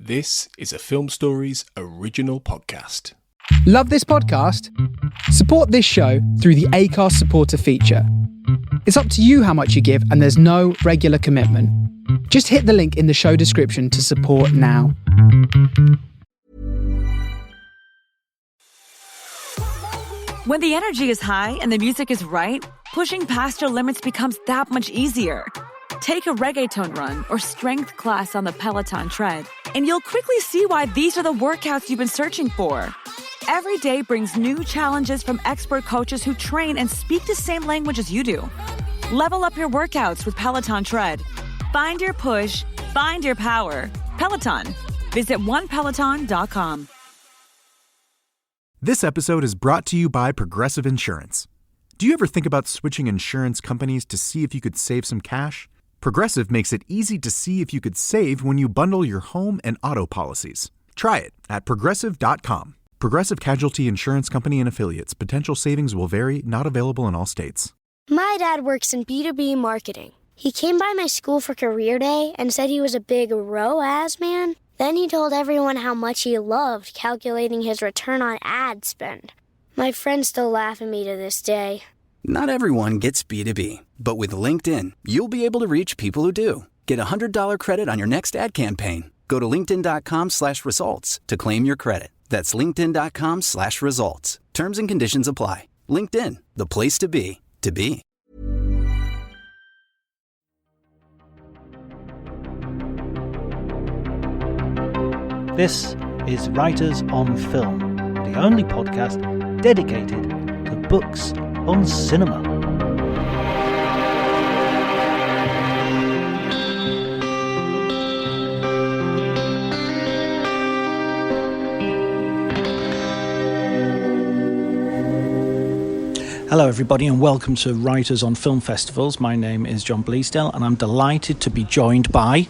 This is a Film Stories original podcast. Love this podcast? Support this show through the Acast supporter feature. It's up to you how much you give, and there's no regular commitment. Just hit the link in the show description to support now. When the energy is high and the music is right, pushing past your limits becomes that much easier. Take a reggaeton run or strength class on the Peloton tread, and you'll quickly see why these are the workouts you've been searching for. Every day brings new challenges from expert coaches who train and speak the same language as you do. Level up your workouts with Peloton Tread. Find your push, find your power. Peloton. Visit onepeloton.com. This episode is brought to you by Progressive Insurance. Do you ever think about switching insurance companies to see if you could save some cash? Progressive makes it easy to see if you could save when you bundle your home and auto policies. Try it at Progressive.com. Progressive Casualty Insurance Company and Affiliates. Potential savings will vary, not available in all states. My dad works in B2B marketing. He came by my school for career day and said he was a big ROAS man. Then he told everyone how much he loved calculating his return on ad spend. My friends still laugh at me to this day. Not everyone gets B2B, but with LinkedIn, you'll be able to reach people who do. Get a $100 credit on your next ad campaign. Go to linkedin.com/results to claim your credit. That's linkedin.com/results. Terms and conditions apply. LinkedIn, the place to be, to be. This is Writers on Film, the only podcast dedicated to books on cinema. Hello everybody and welcome to Writers on Film Festivals. My name is John Bleasdale and I'm delighted to be joined by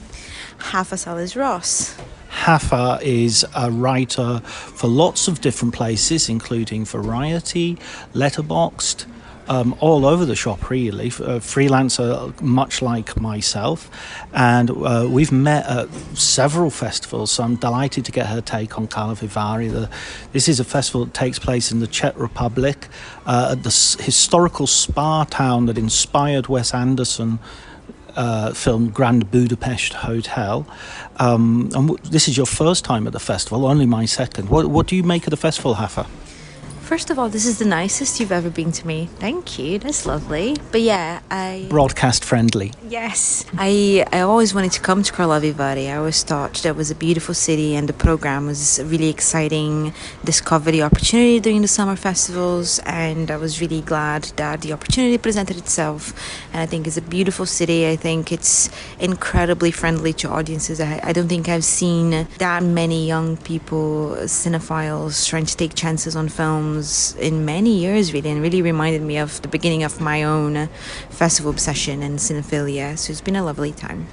Hafa Salas-Ross. Hafa is a writer for lots of different places, including Variety, Letterboxd, all over the shop really, freelancer much like myself, and we've met at several festivals, so I'm delighted to get her take on Karlovy Vary. This is a festival that takes place in the Czech Republic, at the historical spa town that inspired Wes Anderson film Grand Budapest Hotel. This is your first time at the festival, only my second. What do you make of the festival, Hafa? First of all, this is the nicest you've ever been to me. Thank you, that's lovely. But yeah, broadcast friendly. Yes. I always wanted to come to Karlovy Vary. I always thought that was a beautiful city and the program was a really exciting discovery opportunity during the summer festivals, and I was really glad that the opportunity presented itself. And I think it's a beautiful city. I think it's incredibly friendly to audiences. I don't think I've seen that many young people, cinephiles, trying to take chances on films in many years really, and really reminded me of the beginning of my own festival obsession and cinephilia, so it's been a lovely time.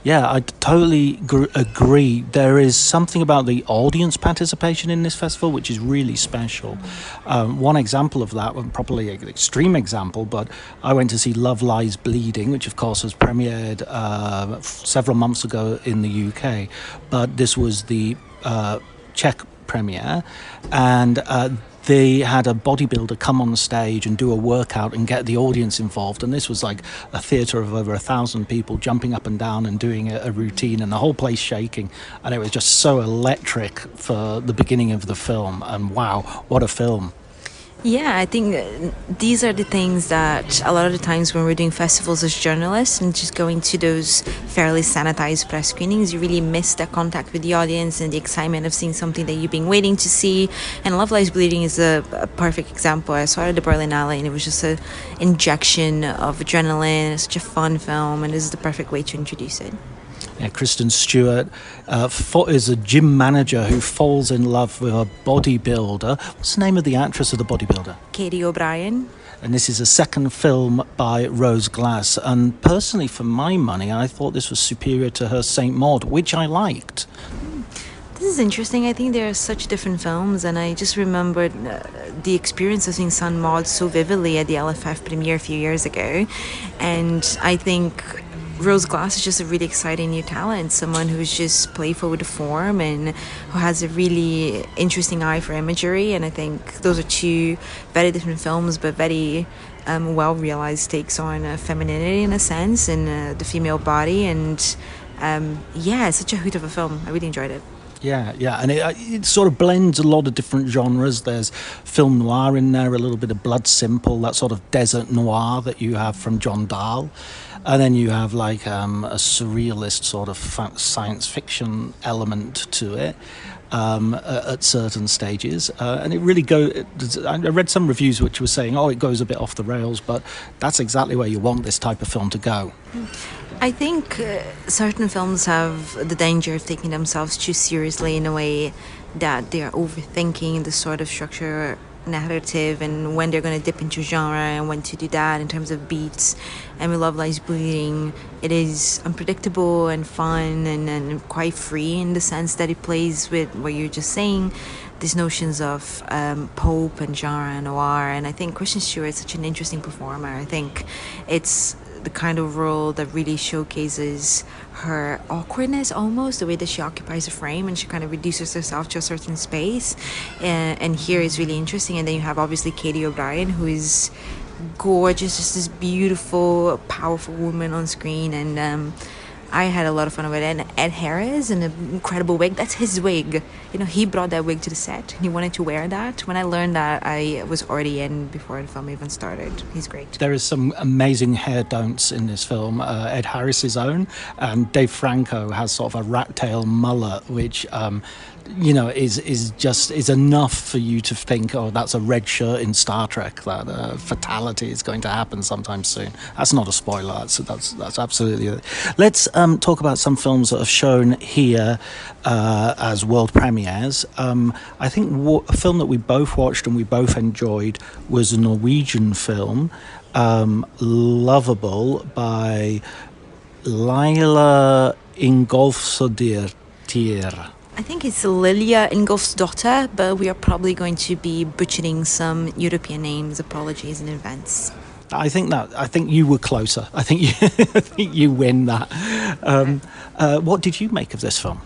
Yeah, I totally agree. There is something about the audience participation in this festival which is really special. One example of that, well, probably an extreme example, but I went to see Love Lies Bleeding, which of course has premiered several months ago in the UK, but this was the Czech premiere, and they had a bodybuilder come on the stage and do a workout and get the audience involved, and this was like a theatre of over 1,000 people jumping up and down and doing a routine, and the whole place shaking, and it was just so electric for the beginning of the film, and wow, what a film. Yeah, I think these are the things that a lot of the times when we're doing festivals as journalists and just going to those fairly sanitized press screenings, you really miss that contact with the audience and the excitement of seeing something that you've been waiting to see. And Love Lies Bleeding is a perfect example. I saw it at the Berlinale and it was just an injection of adrenaline. It's such a fun film, and this is the perfect way to introduce it. Yeah, Kristen Stewart is a gym manager who falls in love with a bodybuilder. What's the name of the actress of the bodybuilder? Katie O'Brien. And this is a second film by Rose Glass. And personally, for my money, I thought this was superior to her Saint Maud, which I liked. This is interesting. I think there are such different films, and I just remembered the experience of seeing Saint Maud so vividly at the LFF premiere a few years ago. And I think Rose Glass is just a really exciting new talent, someone who's just playful with the form and who has a really interesting eye for imagery. And I think those are two very different films, but very well-realized takes on femininity in a sense, and the female body. And it's such a hoot of a film. I really enjoyed it. Yeah, and it sort of blends a lot of different genres. There's film noir in there, a little bit of Blood Simple, that sort of desert noir that you have from John Dahl. And then you have like a surrealist sort of science fiction element to it at certain stages. And it really I read some reviews which were saying, it goes a bit off the rails, but that's exactly where you want this type of film to go. I think certain films have the danger of taking themselves too seriously in a way that they are overthinking the sort of structure narrative and when they're going to dip into genre and when to do that in terms of beats. And with Love Lies Bleeding, it is unpredictable and fun and quite free in the sense that it plays with what you're just saying, these notions of pulp and genre and noir. And I think Kristen Stewart is such an interesting performer. I think it's the kind of role that really showcases her awkwardness, almost the way that she occupies a frame and she kind of reduces herself to a certain space, and here is really interesting. And then you have obviously Katie O'Brien, who is gorgeous, just this beautiful, powerful woman on screen. And I had a lot of fun with it. And Ed Harris, an incredible wig. That's his wig. He brought that wig to the set. He wanted to wear that. When I learned that, I was already in before the film even started. He's great. There is some amazing hair don'ts in this film. Ed Harris's own, and Dave Franco has sort of a rat tail mullet, which is enough for you to think, that's a red shirt in Star Trek, that fatality is going to happen sometime soon. That's not a spoiler. That's absolutely it. Let's talk about some films that have shown here as world premieres. I think a film that we both watched and we both enjoyed was a Norwegian film, Lovable, by Laila Ingolfsdottir. I think it's Lilja Ingolfsdottir, but we are probably going to be butchering some European names. Apologies in advance. I think you were closer. I think you win that. What did you make of this film?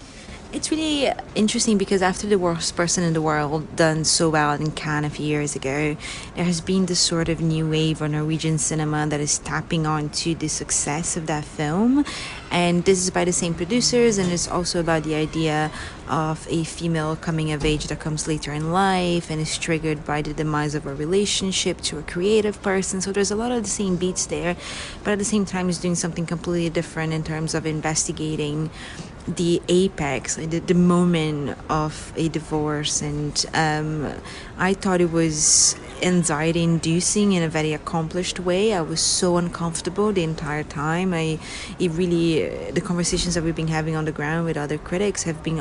It's really interesting because after The Worst Person in the World done so well in Cannes a few years ago, there has been this sort of new wave of Norwegian cinema that is tapping onto the success of that film. And this is by the same producers, and it's also about the idea of a female coming of age that comes later in life and is triggered by the demise of a relationship to a creative person. So there's a lot of the same beats there, but at the same time it's doing something completely different in terms of investigating the apex, the moment of a divorce. And I thought it was anxiety inducing in a very accomplished way. I was so uncomfortable the entire time. The conversations that we've been having on the ground with other critics have been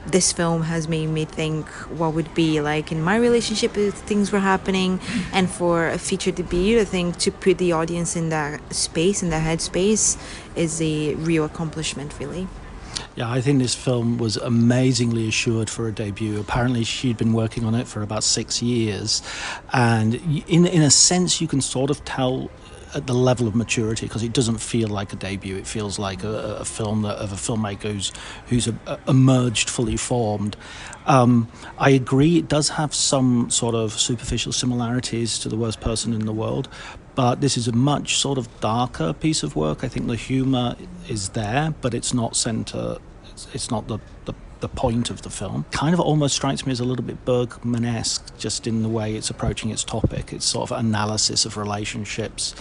this film has made me think what would be like in my relationship if things were happening. And for a feature debut, I think to put the audience in that space, in that headspace, is a real accomplishment, really. Yeah, I think this film was amazingly assured for a debut. Apparently she'd been working on it for about 6 years, and in a sense you can sort of tell at the level of maturity, because it doesn't feel like a debut. It feels like a film of a filmmaker who's emerged fully formed. I agree, it does have some sort of superficial similarities to The Worst Person in the World, but this is a much sort of darker piece of work. I think the humour is there, but it's not it's not the point of the film. Kind of almost strikes me as a little bit Bergman-esque, just in the way it's approaching its topic. It's sort of analysis of relationships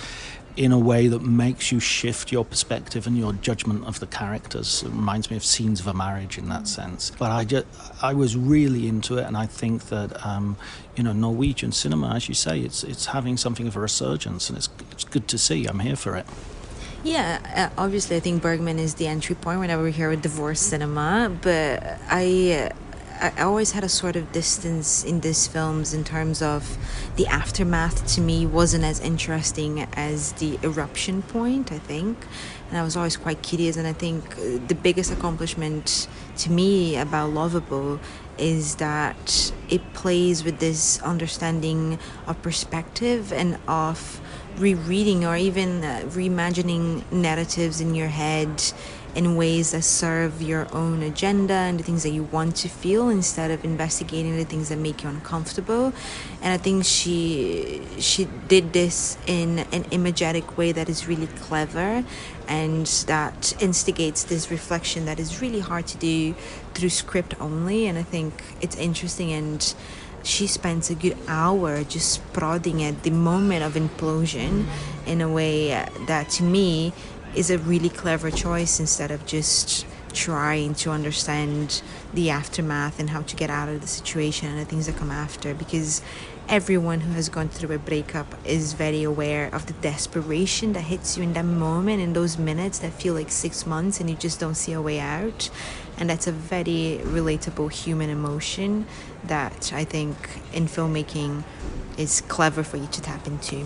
in a way that makes you shift your perspective and your judgment of the characters. It reminds me of Scenes of a Marriage in that sense. But I was really into it, and I think that Norwegian cinema, as you say, it's having something of a resurgence, and it's good to see. I'm here for it. Yeah, obviously I think Bergman is the entry point whenever we hear of divorce cinema, but I always had a sort of distance in these films in terms of the aftermath. To me wasn't as interesting as the eruption point, I think, and I was always quite curious. And I think the biggest accomplishment to me about Lovable is that it plays with this understanding of perspective and of rereading or even reimagining narratives in your head in ways that serve your own agenda and the things that you want to feel, instead of investigating the things that make you uncomfortable. And I think she did this in an imagetic way that is really clever, and that instigates this reflection that is really hard to do through script only. And I think it's interesting, and she spends a good hour just prodding at the moment of implosion in a way that, to me, is a really clever choice, instead of just trying to understand the aftermath and how to get out of the situation and the things that come after. Because everyone who has gone through a breakup is very aware of the desperation that hits you in that moment, in those minutes that feel like 6 months and you just don't see a way out. And that's a very relatable human emotion that I think in filmmaking is clever for you to tap into.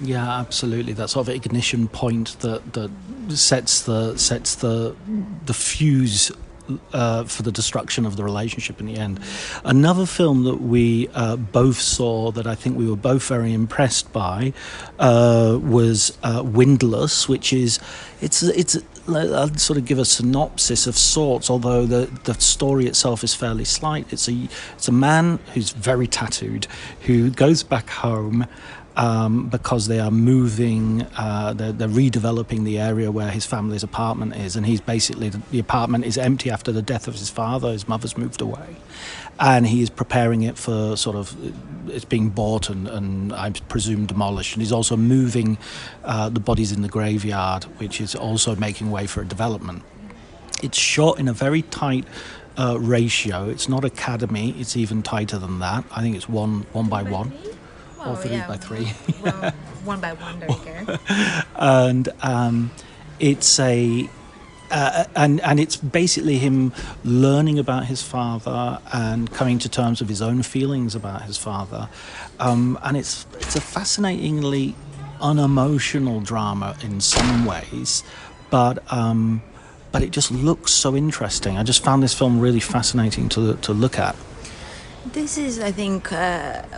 Yeah, absolutely. That sort of ignition point that sets the fuse for the destruction of the relationship in the end. Another film that we both saw that I think we were both very impressed by was Windless, which is I'll sort of give a synopsis of sorts, although the story itself is fairly slight. It's a man who's very tattooed, who goes back home because they are moving, they're redeveloping the area where his family's apartment is, and he's basically, the apartment is empty after the death of his father. His mother's moved away, and he is preparing it for sort of, it's being bought and I presume demolished, and he's also moving the bodies in the graveyard, which is also making way for a development. It's shot in a very tight ratio. It's not Academy, it's even tighter than that. I think it's one by one. Or 3x3. Well, 1x1, there you go. And it's and it's basically him learning about his father and coming to terms with his own feelings about his father. And it's a fascinatingly unemotional drama in some ways, but it just looks so interesting. I just found this film really fascinating to look at. This is, I think,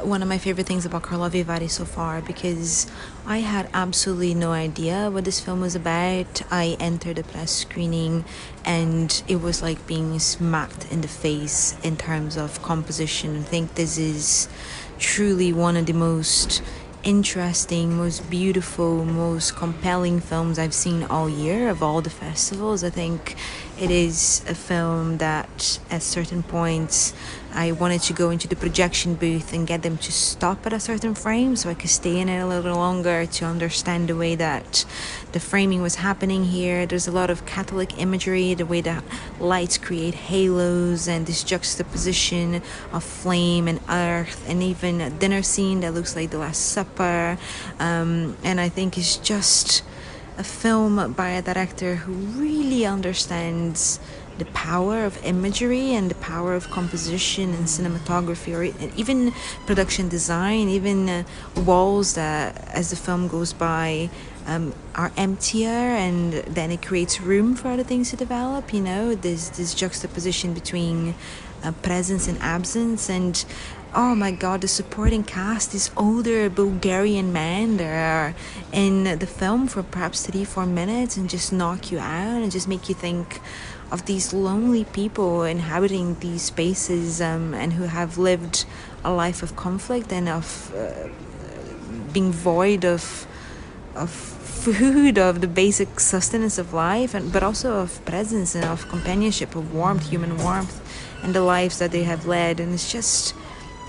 one of my favorite things about Karlovy Vary so far, because I had absolutely no idea what this film was about. I entered a press screening and it was like being smacked in the face in terms of composition. I think this is truly one of the most interesting, most beautiful, most compelling films I've seen all year of all the festivals. I think it is a film that at certain points I wanted to go into the projection booth and get them to stop at a certain frame so I could stay in it a little longer to understand the way that the framing was happening here. There's a lot of Catholic imagery, the way that lights create halos, and this juxtaposition of flame and earth, and even a dinner scene that looks like the Last Supper. And I think it's just a film by a director who really understands the power of imagery and the power of composition and cinematography, or even production design, even walls that, as the film goes by, are emptier, and then it creates room for other things to develop. You know, this juxtaposition between presence and absence. And oh my god, the supporting cast, these older Bulgarian men that are in the film for perhaps 3-4 minutes and just knock you out and just make you think of these lonely people inhabiting these spaces, and who have lived a life of conflict and of being void of food, of the basic sustenance of life, but also of presence and of companionship, of warmth, human warmth, and the lives that they have led. And it's just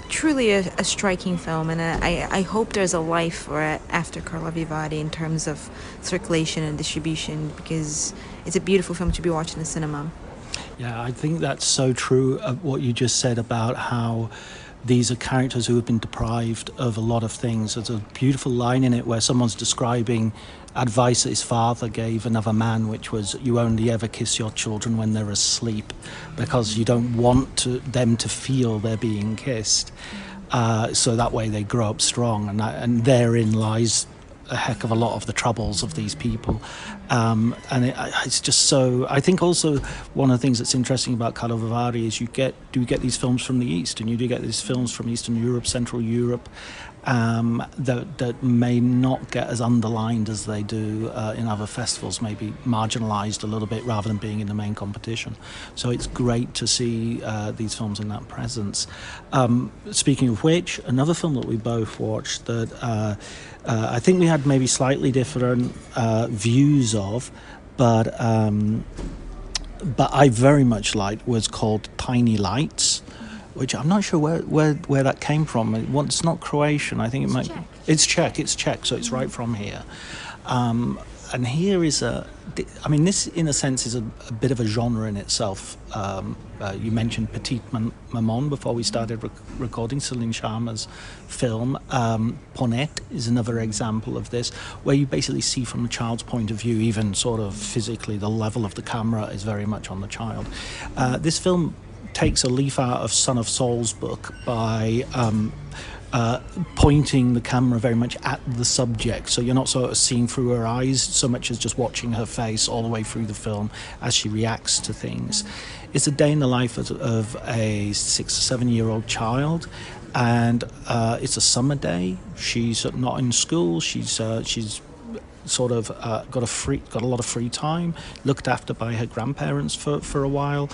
truly a striking film, and I hope there's a life for it after Karlovy Vary in terms of circulation and distribution, because it's a beautiful film to be watching in the cinema. Yeah, I think that's so true of what you just said about how these are characters who have been deprived of a lot of things. There's a beautiful line in it where someone's describing advice that his father gave another man, which was, you only ever kiss your children when they're asleep, because you don't want them to feel they're being kissed. So that way they grow up strong, and therein lies a heck of a lot of the troubles of these people. And it's just so. I think also one of the things that's interesting about Karlovy Vary is you get these films from the East, and you do get these films from Eastern Europe, Central Europe, that may not get as underlined as they do in other festivals, maybe marginalised a little bit rather than being in the main competition. So it's great to see these films in that presence. Speaking of which, another film that we both watched that I think we had maybe slightly different views of, but I very much liked, was called Tiny Lights, which I'm not sure where that came from. It's not Croatian. I think it might. It's Czech. So it's right from here. And here is this in a sense is a bit of a genre in itself. You mentioned Petite Maman before we started recording, Celine Sharma's film. Ponette is another example of this, where you basically see from the child's point of view, even sort of physically, the level of the camera is very much on the child. This film takes a leaf out of Son of Saul's book by pointing the camera very much at the subject, so you're not sort of seeing through her eyes so much as just watching her face all the way through the film as she reacts to things. It's a day in the life of a 6 or 7 year old child, and it's a summer day. She's not in school. She's sort of got a lot of free time, looked after by her grandparents for a while,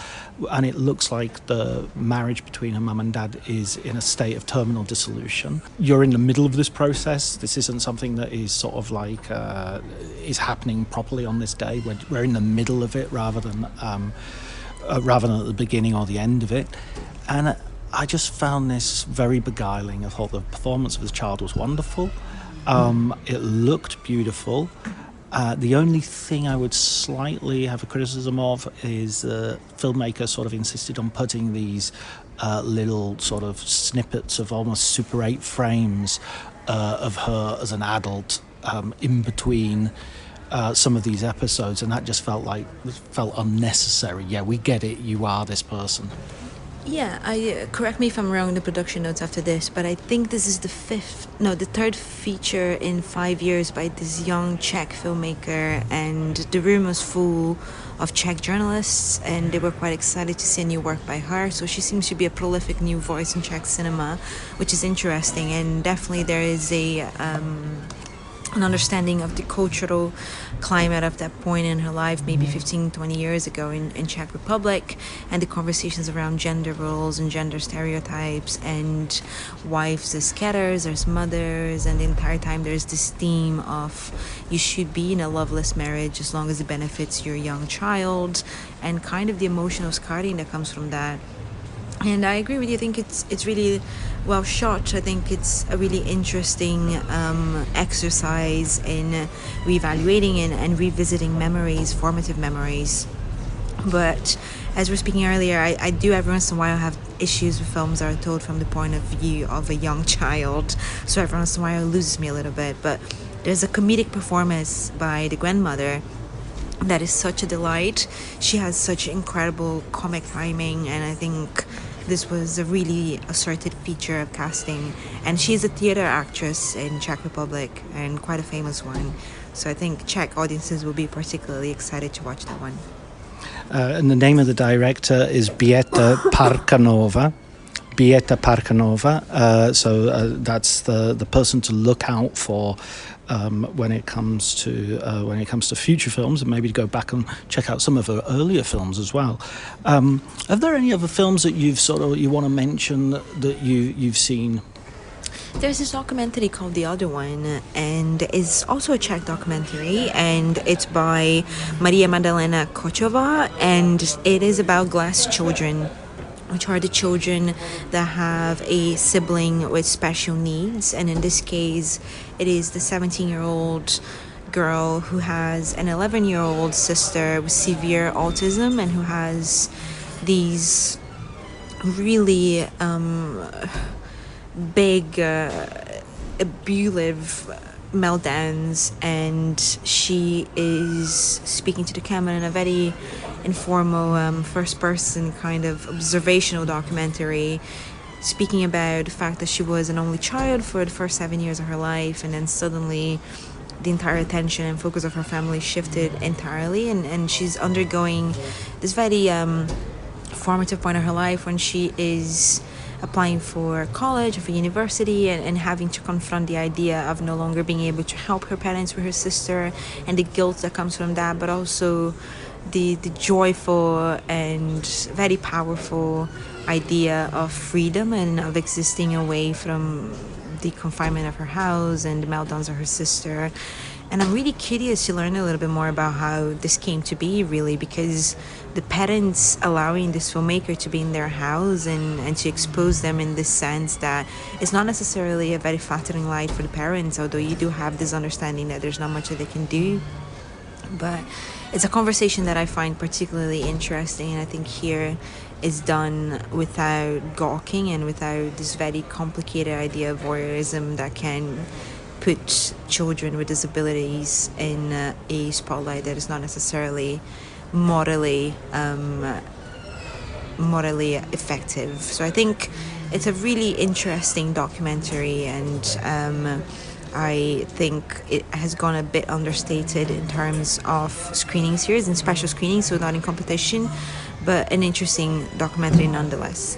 and it looks like the marriage between her mum and dad is in a state of terminal dissolution. You're in the middle of this process. This isn't something that is sort of like is happening properly on this day. We're in the middle of it rather than at the beginning or the end of it, and I just found this very beguiling. I thought the performance of this child was wonderful. It looked beautiful. The only thing I would slightly have a criticism of is the filmmaker sort of insisted on putting these little sort of snippets of almost Super 8 frames of her as an adult in between some of these episodes, and that just felt unnecessary. Yeah, we get it. You are this person. Yeah, correct me if I'm wrong in the production notes after this, but I think this is the third feature in 5 years by this young Czech filmmaker, and the room was full of Czech journalists, and they were quite excited to see a new work by her. So she seems to be a prolific new voice in Czech cinema, which is interesting, and definitely there is an understanding of the cultural climate of that point in her life, maybe 15-20 years ago in Czech Republic, and the conversations around gender roles and gender stereotypes, and wives as getters, as mothers, and the entire time there's this theme of you should be in a loveless marriage as long as it benefits your young child, and kind of the emotional scarring that comes from that. And I agree with you. I think it's really well shot. I think it's a really interesting exercise in reevaluating and revisiting memories, formative memories. But as we were speaking earlier, I do every once in a while have issues with films that are told from the point of view of a young child. So every once in a while it loses me a little bit. But there's a comedic performance by the grandmother that is such a delight. She has such incredible comic timing, and I think this was a really asserted feature of casting. And she's a theater actress in Czech Republic, and quite a famous one. So I think Czech audiences will be particularly excited to watch that one. And the name of the director is Beata Parkanova. That's the person to look out for when it comes to future films, and maybe to go back and check out some of her earlier films as well. Are there any other films that you want to mention that you've seen? There's this documentary called The Other One, and it's also a Czech documentary, and it's by Maria Magdalena Kočová, and it is about glass children, which are the children that have a sibling with special needs. And in this case, it is the 17-year-old girl who has an 11-year-old sister with severe autism, and who has these really big abusive meltdowns, and she is speaking to the camera in a very informal first-person kind of observational documentary, speaking about the fact that she was an only child for the first 7 years of her life, and then suddenly the entire attention and focus of her family shifted entirely, and she's undergoing this very formative point of her life when she is applying for college or for university, and having to confront the idea of no longer being able to help her parents with her sister, and the guilt that comes from that, but also the joyful and very powerful idea of freedom and of existing away from the confinement of her house and the meltdowns of her sister. And I'm really curious to learn a little bit more about how this came to be, really, because the parents allowing this filmmaker to be in their house and to expose them in this sense that it's not necessarily a very flattering light for the parents, although you do have this understanding that there's not much that they can do. But it's a conversation that I find particularly interesting, and I think here is done without gawking and without this very complicated idea of voyeurism that can put children with disabilities in a spotlight that is not necessarily morally effective. So I think it's a really interesting documentary, and I think it has gone a bit understated in terms of screening series and special screenings, so not in competition, but an interesting documentary nonetheless.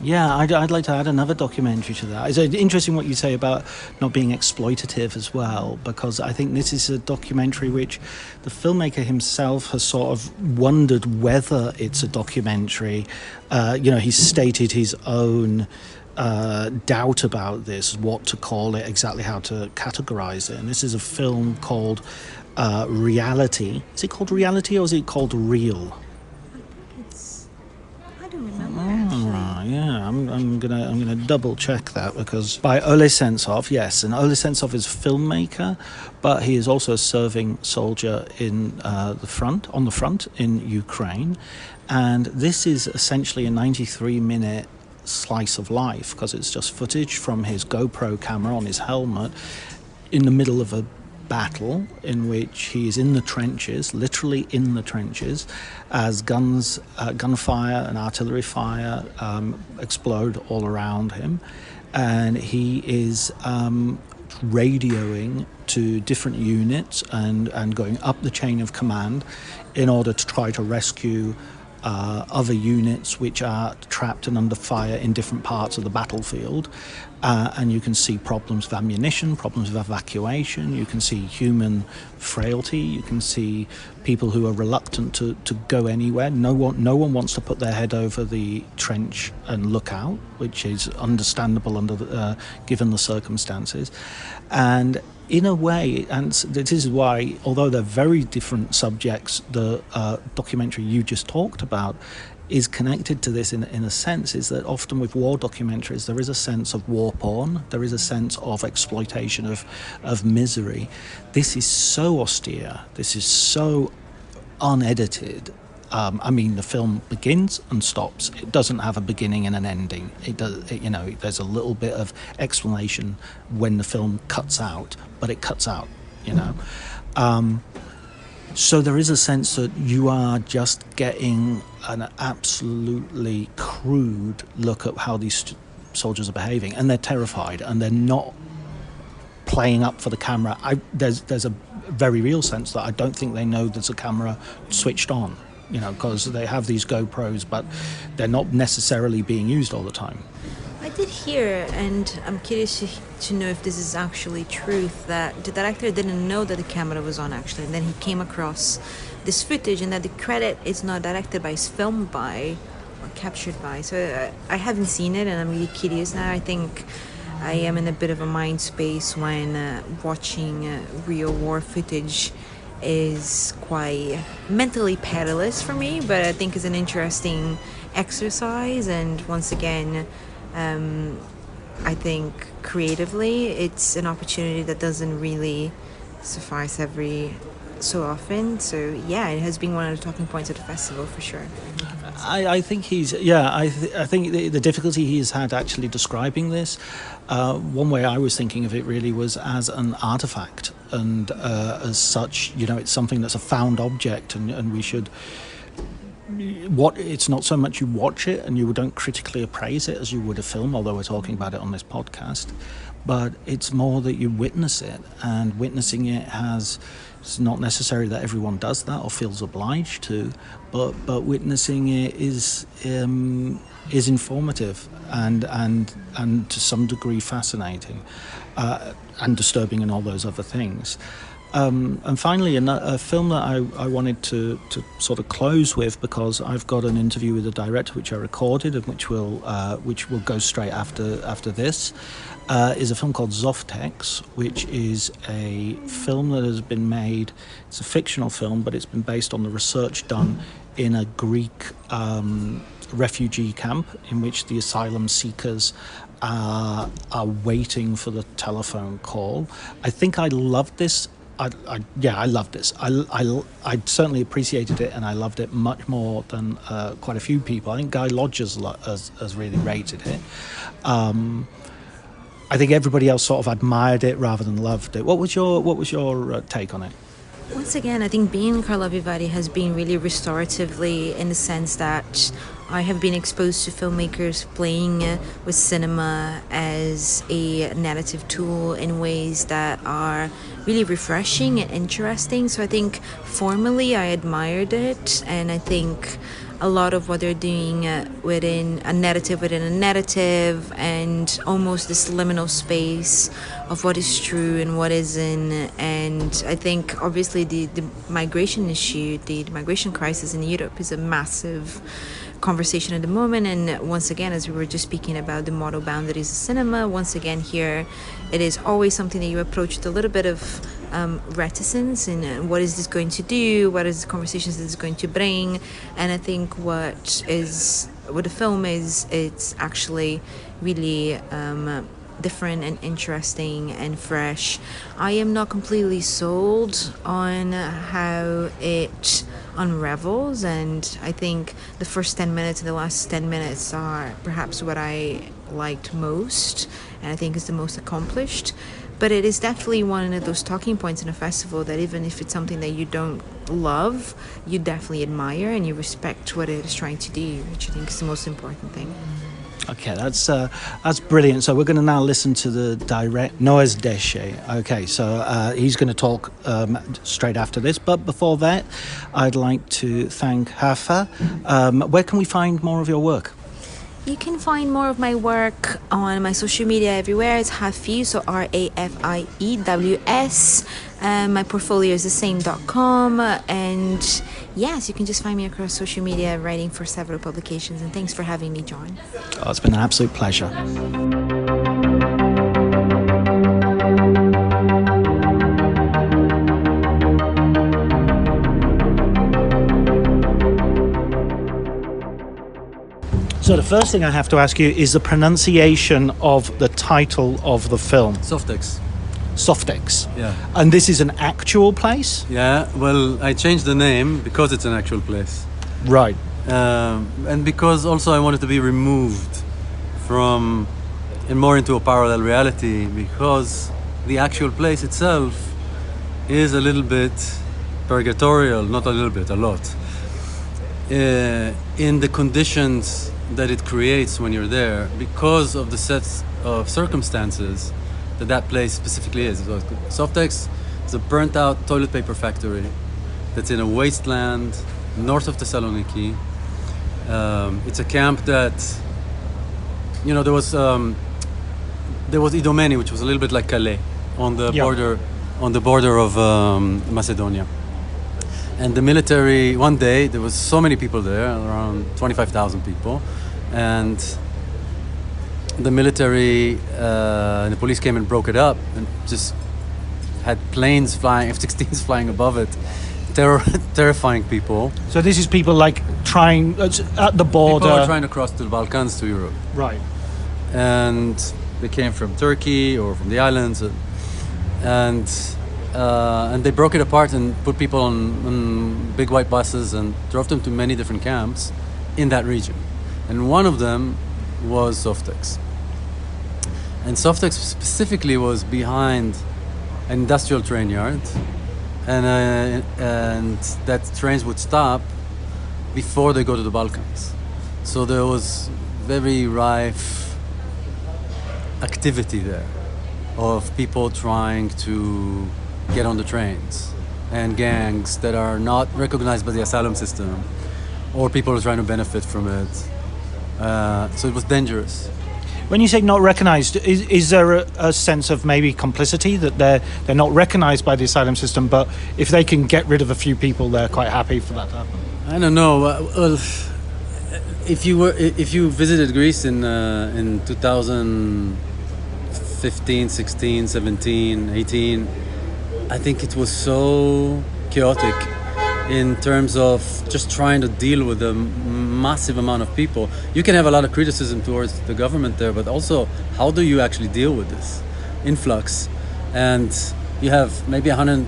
Yeah, I'd like to add another documentary to that. It's interesting what you say about not being exploitative as well, because I think this is a documentary which the filmmaker himself has sort of wondered whether it's a documentary. He's stated his own doubt about this, what to call it, exactly how to categorize it. And this is a film called Reality. Is it called Reality or is it called Real? Yeah, I'm gonna double check that, because by Ole Sentsov, yes, and Ole Sentsov is a filmmaker, but he is also a serving soldier in on the front in Ukraine, and this is essentially a 93-minute slice of life, because it's just footage from his GoPro camera on his helmet in the middle of a battle in which he is in the trenches, literally in the trenches, as gunfire and artillery fire explode all around him, and he is radioing to different units and going up the chain of command in order to try to rescue other units which are trapped and under fire in different parts of the battlefield. And you can see problems of ammunition, problems of evacuation, you can see human frailty, you can see people who are reluctant to go anywhere. No one wants to put their head over the trench and look out, which is understandable given the circumstances. And in a way, and this is why, although they're very different subjects, the documentary you just talked about is connected to this in a sense, is that often with war documentaries there is a sense of war porn, there is a sense of exploitation of misery. This is so austere, this is so unedited. The film begins and stops. It doesn't have a beginning and an ending. It does, there's a little bit of explanation when the film cuts out, but it cuts out, So there is a sense that you are just getting an absolutely crude look at how these soldiers are behaving, and they're terrified, and they're not playing up for the camera. There's a very real sense that I don't think they know there's a camera switched on, because they have these GoPros, but they're not necessarily being used all the time. I did hear, and I'm curious to know if this is actually truth, that the director didn't know that the camera was on actually, and then he came across this footage, and that the credit is not directed by, it's filmed by or captured by. So I haven't seen it, and I'm really curious now. I think I am in a bit of a mind space when watching real war footage is quite mentally perilous for me, but I think it's an interesting exercise, and once again, I think creatively it's an opportunity that doesn't really suffice every so often. So yeah, it has been one of the talking points at the festival for sure. I think I think the difficulty he's had actually describing this, one way I was thinking of it really was as an artifact, and as such, it's something that's a found object, and we should it's not so much you watch it and you don't critically appraise it as you would a film, although we're talking about it on this podcast, but it's more that you witness it, and witnessing it it's not necessary that everyone does that or feels obliged to, but witnessing it is informative and to some degree fascinating, and disturbing and all those other things. And finally, a film that I wanted to sort of close with, because I've got an interview with the director which I recorded and which will go straight after this, is a film called Zoftex, which is a film that has been made. It's a fictional film, but it's been based on the research done in a Greek refugee camp in which the asylum seekers are waiting for the telephone call. I think I loved this. I loved this. I certainly appreciated it, and I loved it much more than quite a few people. I think Guy Lodge has really rated it. I think everybody else sort of admired it rather than loved it. What was your take on it? Once again, I think being in Karlovy Vary has been really restoratively, in the sense that I have been exposed to filmmakers playing with cinema as a narrative tool in ways that are really refreshing and interesting. So I think formally I admired it, and I think a lot of what they're doing within a narrative and almost this liminal space of what is true and what isn't. And I think obviously the migration issue, the migration crisis in Europe is a massive conversation at the moment. And once again, as we were just speaking about the model boundaries of cinema, once again here it is always something that you approach with a little bit of reticence, and what is this going to do, what is the conversations this is going to bring. And I think what the film is, it's actually really different and interesting and fresh. I am not completely sold on how it unravels, and I think the first 10 minutes and the last 10 minutes are perhaps what I liked most, and I think is the most accomplished. But it is definitely one of those talking points in a festival that even if it's something that you don't love, you definitely admire and you respect what it is trying to do, which I think is the most important thing. Okay, that's brilliant. So we're going to now listen to the direct Noaz Deshe. Okay, so he's going to talk straight after this. But before that, I'd like to thank Hafa. Where can we find more of your work? You can find more of my work on my social media everywhere. It's Hafiz, so RAFIEWS. My portfolio is thesame.com. And yes, you can just find me across social media, writing for several publications. And thanks for having me, John. Oh, it's been an absolute pleasure. So the first thing I have to ask you is the pronunciation of the title of the film. Zoftex. Zoftex. Yeah. And this is an actual place? Yeah, well, I changed the name because it's an actual place. Right. And because also I wanted to be removed from and more into a parallel reality, because the actual place itself is a little bit purgatorial, not a little bit, a lot. In the conditions that it creates when you're there, because of the sets of circumstances that place specifically is. So Zoftex is a burnt out toilet paper factory that's in a wasteland north of Thessaloniki. It's a camp that, you know, there was Idomeni, which was a little bit like Calais on the border of Macedonia. And the military, one day, there was so many people there, around 25,000 people, and the military and the police came and broke it up and just had planes flying, F-16s flying above it, terrifying people. So this is people like trying, at the border... People are trying to cross to the Balkans, to Europe. Right. And they came from Turkey or from the islands, and they broke it apart and put people on big white buses and drove them to many different camps in that region. And one of them was Zoftex. And Zoftex specifically was behind an industrial train yard, and that trains would stop before they go to the Balkans. So there was very rife activity there of people trying to get on the trains, and gangs that are not recognized by the asylum system, or people are trying to benefit from it. So it was dangerous. When you say not recognised, is there a sense of maybe complicity that they're not recognised by the asylum system, but if they can get rid of a few people, they're quite happy for that to happen? I don't know. Well, if you visited Greece in 2015, 16, 17, 18, I think it was so chaotic in terms of just trying to deal with a massive amount of people. You can have a lot of criticism towards the government there, but also how do you actually deal with this influx? And you have maybe 100,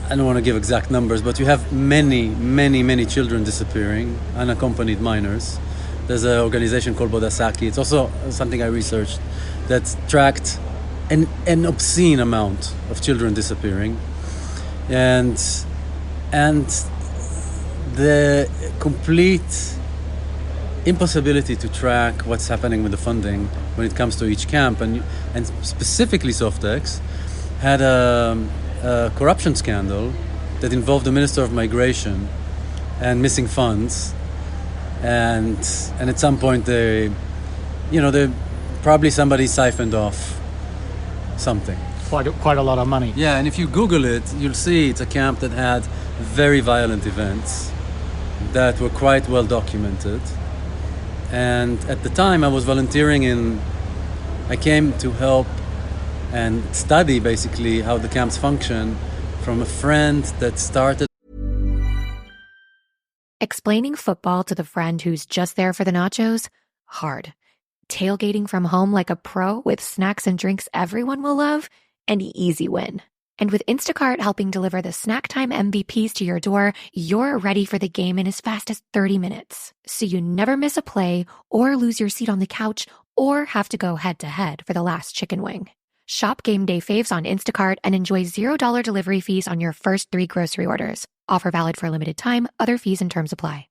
I don't want to give exact numbers, but you have many children disappearing, unaccompanied minors. There's an organization called Bodasaki. It's also something I researched that tracked an obscene amount of children disappearing. And the complete impossibility to track what's happening with the funding when it comes to each camp, and specifically Softex had a corruption scandal that involved the Minister of Migration and missing funds, and at some point they probably somebody siphoned off something. Quite a lot of money. Yeah, and if you Google it, you'll see it's a camp that had very violent events that were quite well documented. And at the time I was volunteering I came to help and study basically how the camps function from a friend that started. Explaining football to the friend who's just there for the nachos? Hard. Tailgating from home like a pro with snacks and drinks everyone will love? An easy win. And with Instacart helping deliver the snack time MVPs to your door, you're ready for the game in as fast as 30 minutes. So you never miss a play or lose your seat on the couch or have to go head to head for the last chicken wing. Shop game day faves on Instacart and enjoy $0 delivery fees on your first 3 grocery orders. Offer valid for a limited time. Other fees and terms apply.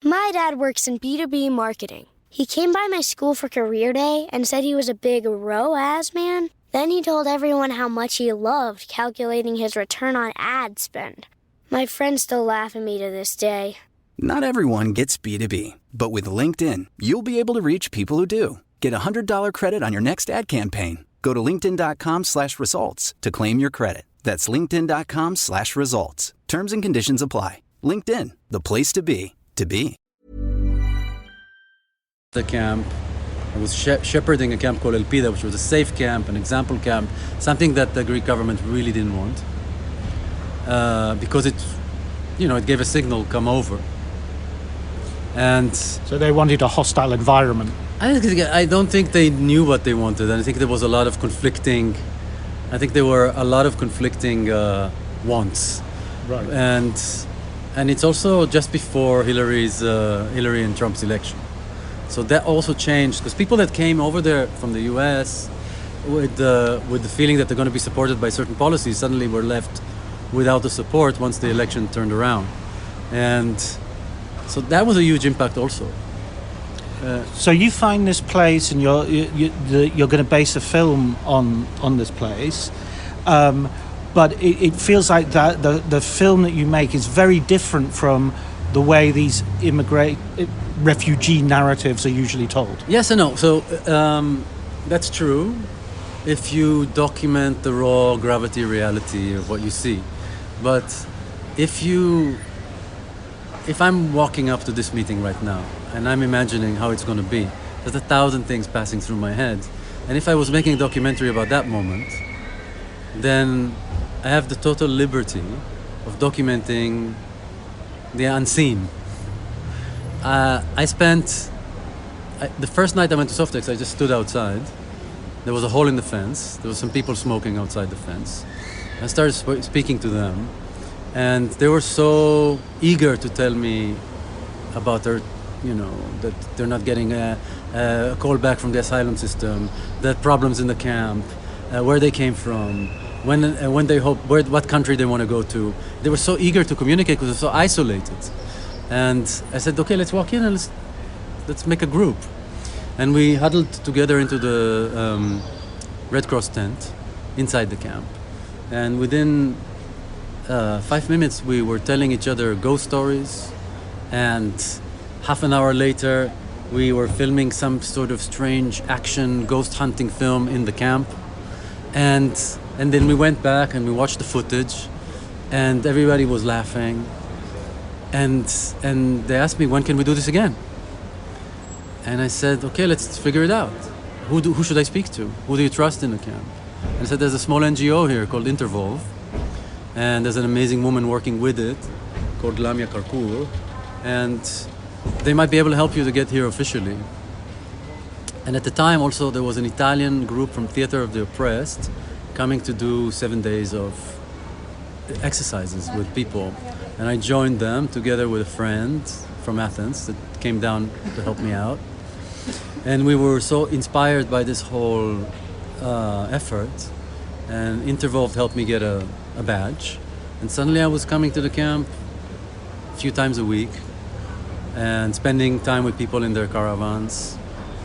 My dad works in B2B marketing. He came by my school for career day and said he was a big ROAS man. Then he told everyone how much he loved calculating his return on ad spend. My friends still laugh at me to this day. Not everyone gets B2B, but with LinkedIn, you'll be able to reach people who do. Get $100 credit on your next ad campaign. Go to linkedin.com/results to claim your credit. That's linkedin.com/results. Terms and conditions apply. LinkedIn, the place to be, to be. The camp, I was shepherding a camp called Elpida, which was a safe camp, an example camp, something that the Greek government really didn't want, because it gave a signal, come over. And so they wanted a hostile environment. I don't think they knew what they wanted, and I think there was a lot of conflicting. I think there were a lot of conflicting wants, right? And it's also just before Hillary and Trump's election. So that also changed, because people that came over there from the US with the feeling that they're going to be supported by certain policies suddenly were left without the support once the election turned around. And so that was a huge impact also. So you find this place, and you're going to base a film on this place, but it feels like that the film that you make is very different from the way these refugee narratives are usually told. Yes and no. So that's true if you document the raw gravity reality of what you see. But if I'm walking up to this meeting right now and I'm imagining how it's going to be, there's 1,000 things passing through my head. And if I was making a documentary about that moment, then I have the total liberty of documenting the unseen. The first night I went to Softex, I just stood outside. There was a hole in the fence. There was some people smoking outside the fence. I started speaking to them, and they were so eager to tell me about that they're not getting a call back from the asylum system, that problems in the camp, where they came from, when they hope, what country they want to go to. They were so eager to communicate because they're so isolated. And I said, okay, let's walk in and let's make a group. And we huddled together into the Red Cross tent inside the camp. And within 5 minutes, we were telling each other ghost stories. And half an hour later, we were filming some sort of strange action ghost hunting film in the camp. And then we went back and we watched the footage, and everybody was laughing. And they asked me, when can we do this again? And I said, okay, let's figure it out. Who should I speak to? Who do you trust in the camp? And I said, there's a small NGO here called Intervolve, and there's an amazing woman working with it called Lamia Karkur, and they might be able to help you to get here officially. And at the time also there was an Italian group from Theater of the Oppressed coming to do 7 days of exercises with people. And I joined them together with a friend from Athens that came down to help me out. And we were so inspired by this whole effort. And Intervolve helped me get a badge. And suddenly I was coming to the camp a few times a week and spending time with people in their caravans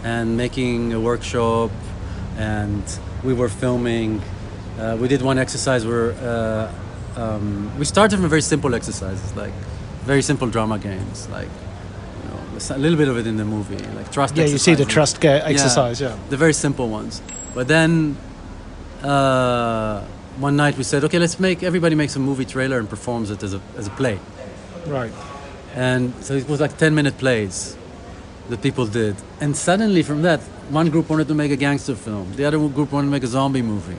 and making a workshop. And we were filming. We did one exercise where we started from very simple exercises, like very simple drama games, like a little bit of it in the movie, like trust. Yeah, you see the trust exercise, yeah. The very simple ones. But then one night we said, okay, everybody makes a movie trailer and performs it as a play. Right. And so it was like 10-minute plays that people did. And suddenly from that, one group wanted to make a gangster film. The other group wanted to make a zombie movie.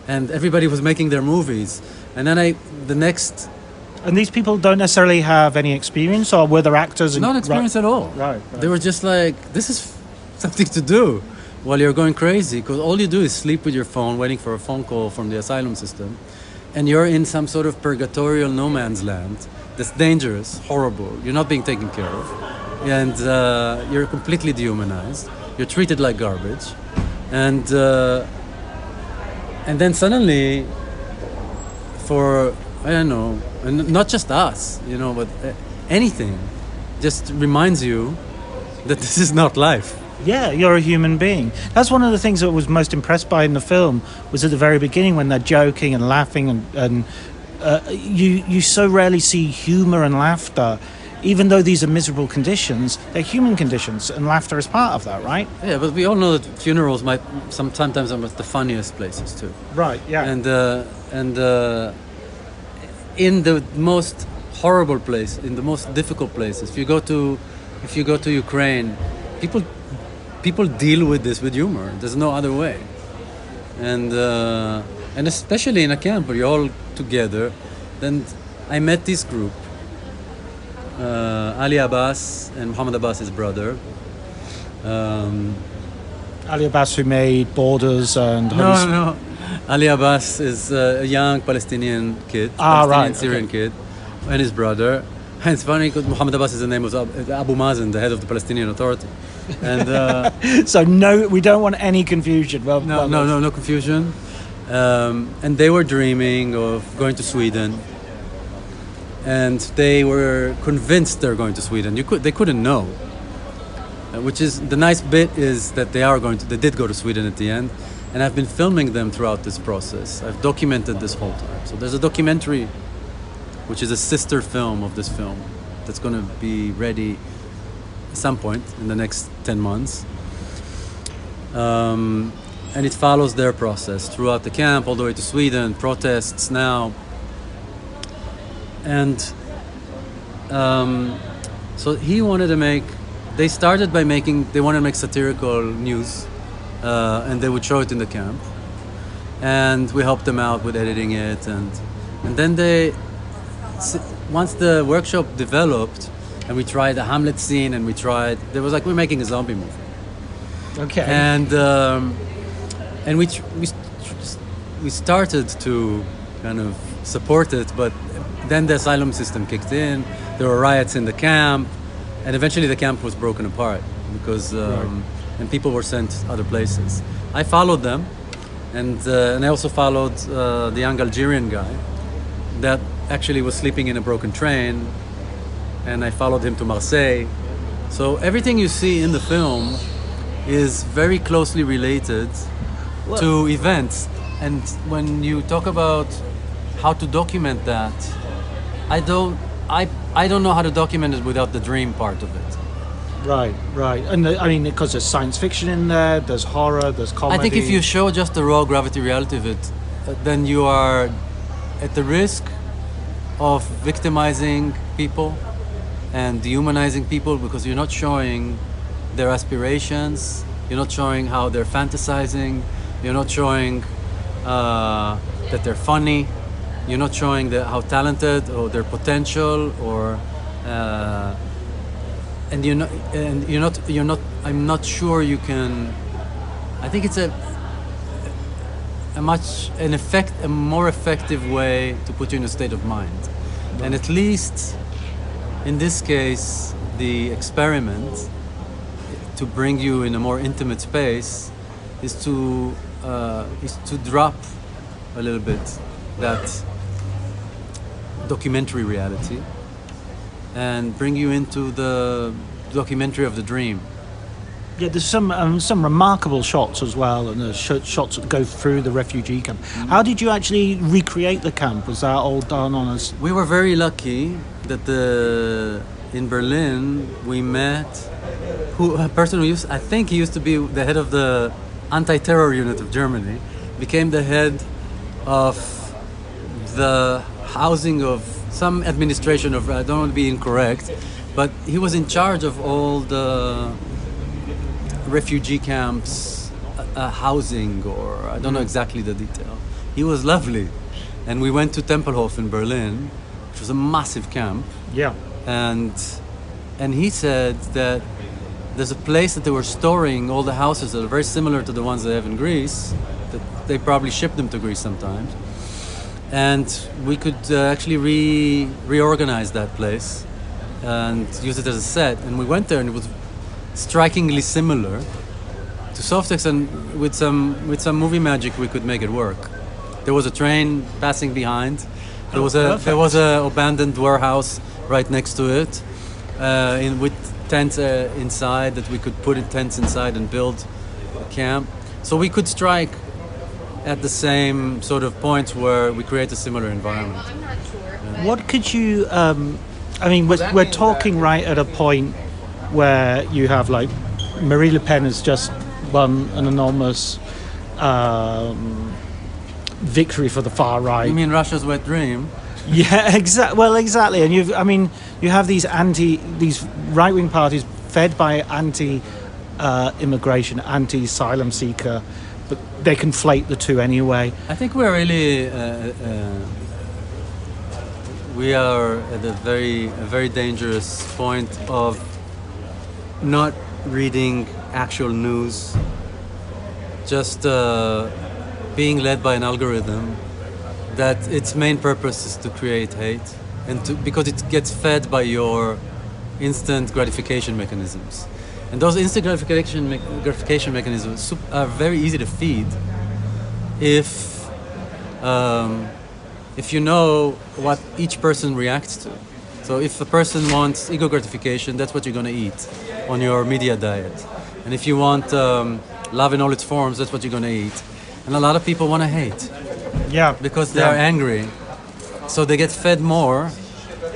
And everybody was making their movies. And then And these people don't necessarily have any experience, or were there actors? Not experience at all. Right. They were just like, this is something to do while you're going crazy, because all you do is sleep with your phone, waiting for a phone call from the asylum system, and you're in some sort of purgatorial no man's land that's dangerous, horrible. You're not being taken care of, and you're completely dehumanized. You're treated like garbage, and then suddenly, for I don't know, and not just us, but anything, just reminds you that this is not life. Yeah, you're a human being. That's one of the things that I was most impressed by in the film, was at the very beginning when they're joking and laughing, and you so rarely see humour and laughter. Even though these are miserable conditions, they're human conditions, and laughter is part of that, right? Yeah, but we all know that funerals sometimes are the funniest places too. Right. Yeah. And in the most horrible place, in the most difficult places, if you go to Ukraine, people deal with this with humor. There's no other way. And especially in a camp where you're all together. Then I met this group. Ali Abbas and Muhammad Abbas, his brother. Ali Abbas, who made Borders and... No. Ali Abbas is a young Palestinian kid, Syrian kid, and his brother. And it's funny because Muhammad Abbas is the name of Abu Mazen, the head of the Palestinian Authority. And so we don't want any confusion. Well, no confusion. And they were dreaming of going to Sweden. And they were convinced they're going to Sweden. They couldn't know. Which is the nice bit is that they did go to Sweden at the end. And I've been filming them throughout this process. I've documented this whole time. So there's a documentary, which is a sister film of this film, that's going to be ready at some point in the next 10 months. And it follows their process throughout the camp, all the way to Sweden, protests now. And so he wanted to they wanted to make satirical news, and they would show it in the camp. And we helped them out with editing it. And then once the workshop developed, and we tried the Hamlet scene, and they was like, we're making a zombie movie. Okay. And we started to kind of support it, but then the asylum system kicked in. There were riots in the camp, and eventually the camp was broken apart because and people were sent other places. I followed them, and I also followed the young Algerian guy that actually was sleeping in a broken train and I followed him to Marseille. So everything you see in the film is very closely related to events. And when you talk about how to document that, I don't know how to document it without the dream part of it. Right. And I mean, because there's science fiction in there, there's horror, there's comedy. I think if you show just the raw gravity reality of it, then you are at the risk of victimizing people and dehumanizing people, because you're not showing their aspirations, you're not showing how they're fantasizing, you're not showing that they're funny, you're not showing how talented or their potential, or I'm not sure you can. I think it's a more effective way to put you in a state of mind. And at least in this case, the experiment to bring you in a more intimate space is to drop a little bit that documentary reality and bring you into the documentary of the dream. Yeah, there's some remarkable shots as well, and there's shots that go through the refugee camp. Mm-hmm. How did you actually recreate the camp? Was that all done on us? We were very lucky that in Berlin we met a person who I think he used to be the head of the anti-terror unit of Germany, became the head of the housing of some administration of, I don't want to be incorrect, but he was in charge of all the refugee camps, housing, or I don't know exactly the detail. He was lovely. And we went to Tempelhof in Berlin, which was a massive camp. Yeah. And he said that there's a place that they were storing all the houses that are very similar to the ones they have in Greece, that they probably ship them to Greece sometimes. And we could actually reorganize that place and use it as a set. And we went there, and it was strikingly similar to Softex, and with some movie magic we could make it work. There was a train passing behind. There was a abandoned warehouse right next to it, with tents inside that we could put in tents inside and build a camp. So we could strike at the same sort of points where we create a similar environment. Yeah. What could you? I mean, we're talking right at a point where you have, like, Marie Le Pen has just won an enormous victory for the far right. You mean Russia's wet dream? Yeah, exactly. And you have these right-wing parties fed by anti-immigration, anti-asylum seeker, but they conflate the two anyway. I think we're really we are at a very dangerous point of not reading actual news, just being led by an algorithm that its main purpose is to create hate, and because it gets fed by your instant gratification mechanisms. And those instant gratification mechanisms are very easy to feed if you know what each person reacts to. So if a person wants ego gratification, that's what you're going to eat on your media diet. And if you want love in all its forms, that's what you're going to eat. And a lot of people want to hate. Yeah. Because they're angry. So they get fed more,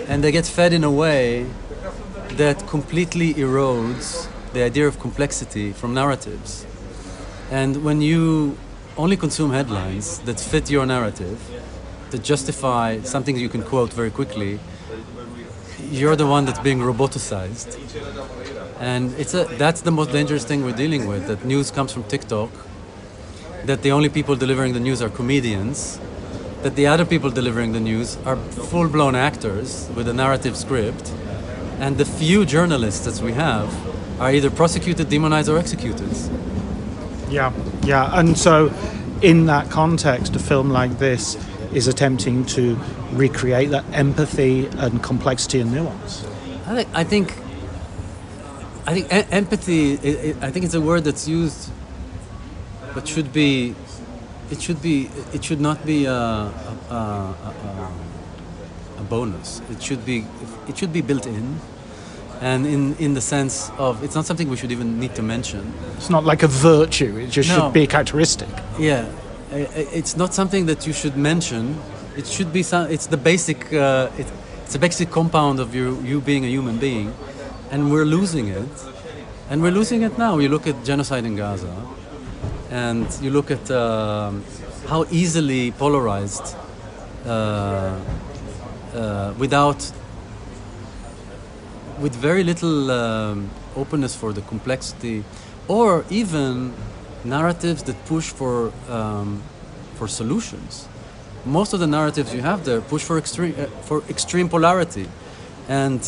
and they get fed in a way that completely erodes the idea of complexity from narratives. And when you only consume headlines that fit your narrative, that justify something you can quote very quickly, you're the one that's being roboticized. And that's the most dangerous thing we're dealing with, that news comes from TikTok, that the only people delivering the news are comedians, that the other people delivering the news are full-blown actors with a narrative script, and the few journalists that we have are either prosecuted, demonized, or executed. Yeah. And so in that context, a film like this is attempting to recreate that empathy and complexity and nuance. I think empathy, I think it's a word that's used, but it should not be a bonus. It should be built in, and in the sense of it's not something we should even need to mention. It's not like a virtue. It just should be a characteristic. Yeah, it's not something that you should mention. It should be it's the basic. It's a basic compound of you being a human being, and we're losing it. And we're losing it now. You look at genocide in Gaza, and you look at how easily polarized, with very little openness for the complexity, or even narratives that push for solutions. Most of the narratives you have there push for extreme polarity, and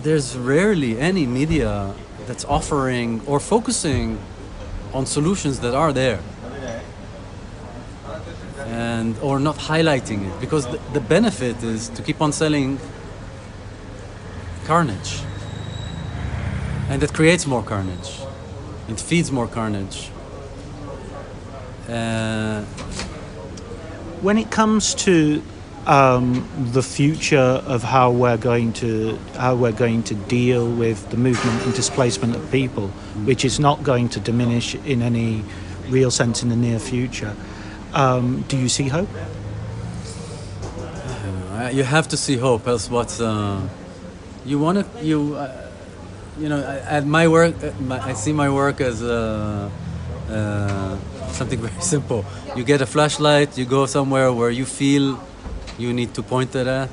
there's rarely any media that's offering or focusing on solutions that are there, and or not highlighting it, because the benefit is to keep on selling carnage, and that creates more carnage. It feeds more carnage. When it comes to the future of how we're going to deal with the movement and displacement of people, which is not going to diminish in any real sense in the near future, do you see hope? You have to see hope, else what's you want to at my work, I see my work as something very simple. You get a flashlight, you go somewhere where you feel you need to point it at.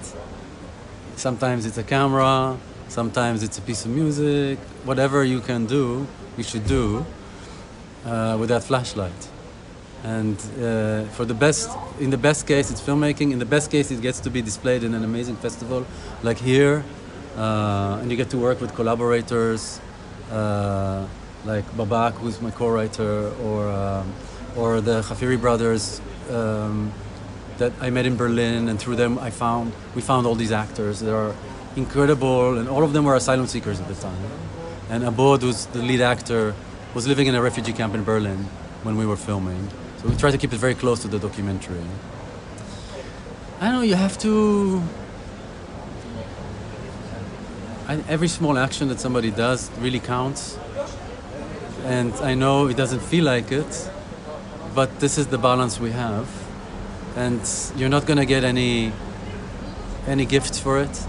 Sometimes it's a camera, sometimes it's a piece of music. Whatever you can do, you should do with that flashlight. And in the best case, it's filmmaking. In the best case, it gets to be displayed in an amazing festival like here, and you get to work with collaborators like Babak, who's my co-writer, or the Khafiri brothers that I met in Berlin, and through them we found all these actors that are incredible, and all of them were asylum seekers at the time. And Abod, who's the lead actor, was living in a refugee camp in Berlin when we were filming. So we tried to keep it very close to the documentary. I know you have to... every small action that somebody does really counts. And I know it doesn't feel like it, but this is the balance we have. And you're not going to get any gift for it.